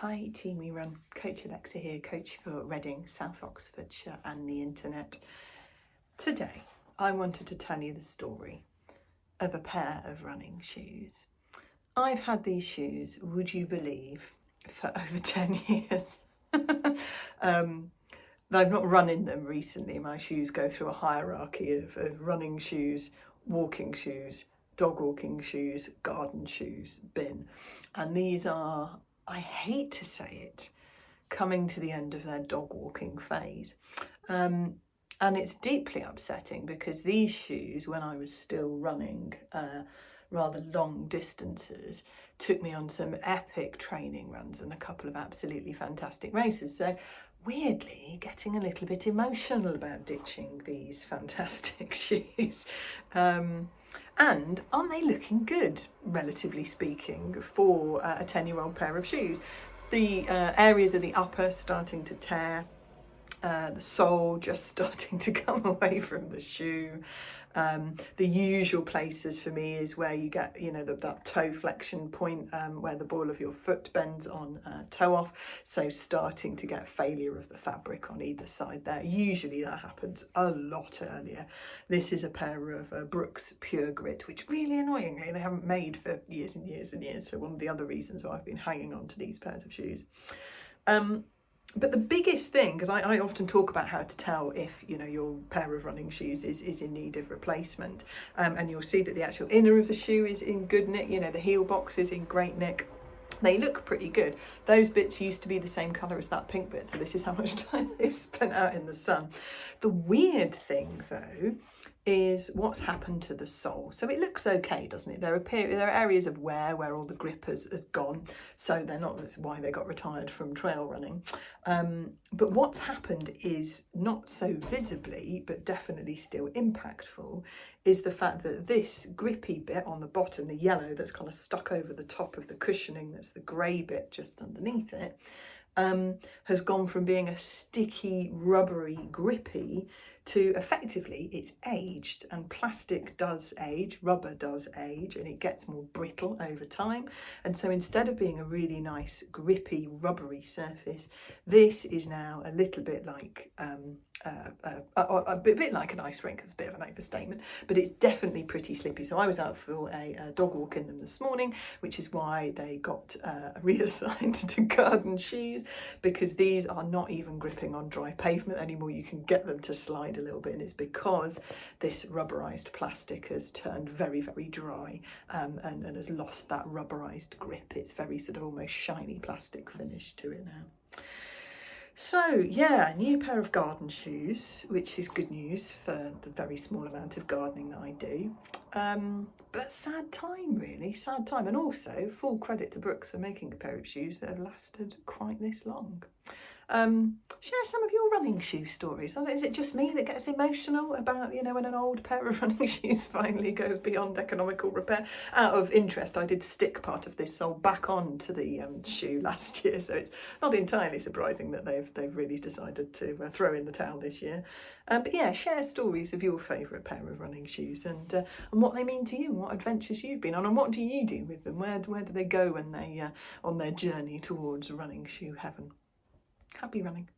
Hi Team We Run, Coach Alexa here, coach for Reading, South Oxfordshire and the internet. Today I wanted to tell you the story of a pair of running shoes. I've had these shoes, would you believe, for over 10 years. I've not run in them recently. My shoes go through a hierarchy of running shoes, walking shoes, dog walking shoes, garden shoes, bin. And these are, I hate to say it, coming to the end of their dog walking phase. And it's deeply upsetting because these shoes, when I was still running rather long distances, took me on some epic training runs and a couple of absolutely fantastic races. So weirdly getting a little bit emotional about ditching these fantastic shoes. And aren't they looking good, relatively speaking, for a 10-year-old pair of shoes? The areas of the upper starting to tear, the sole just starting to come away from the shoe. The usual places for me is where you get, that toe flexion point where the ball of your foot bends on toe off. So starting to get failure of the fabric on either side there. Usually that happens a lot earlier. This is a pair of Brooks Pure Grit, which really annoyingly they haven't made for years and years and years. So one of the other reasons why I've been hanging on to these pairs of shoes. But the biggest thing, because I often talk about how to tell if your pair of running shoes is in need of replacement, and you'll see that the actual inner of the shoe is in good nick, the heel box is in great nick. They look pretty good. Those bits used to be the same colour as that pink bit, so this is how much time they've spent out in the sun. The weird thing though is what's happened to the sole. So it looks okay, doesn't it? There are areas of wear where all the grip has gone, so that's why they got retired from trail running. But what's happened is not so visibly, but definitely still impactful, is the fact that this grippy bit on the bottom, the yellow that's kind of stuck over the top of the cushioning, that's the grey bit just underneath it, has gone from being a sticky, rubbery, grippy to effectively it's aged, and plastic does age, rubber does age, and it gets more brittle over time. And so instead of being a really nice, grippy, rubbery surface, this is now a little bit like a bit like an ice rink. It's a bit of an overstatement, but it's definitely pretty slippy. So I was out for a dog walk in them this morning, which is why they got reassigned to garden shoes, because these are not even gripping on dry pavement anymore. You can get them to slide a little bit, and it's because this rubberized plastic has turned very, very dry and has lost that rubberized grip. It's very sort of almost shiny plastic finish to it now. So yeah, a new pair of garden shoes, which is good news for the very small amount of gardening that I do. But sad time, really, sad time. And also full credit to Brooks for making a pair of shoes that have lasted quite this long. Share some of your running shoe stories. Is it just me that gets emotional about, when an old pair of running shoes finally goes beyond economical repair? Out of interest, I did stick part of this sole back on to the shoe last year, so it's not entirely surprising that they've really decided to throw in the towel this year. But yeah, share stories of your favourite pair of running shoes and what they mean to you, and what adventures you've been on, and what do you do with them? Where do they go when they on their journey towards running shoe heaven? Happy running.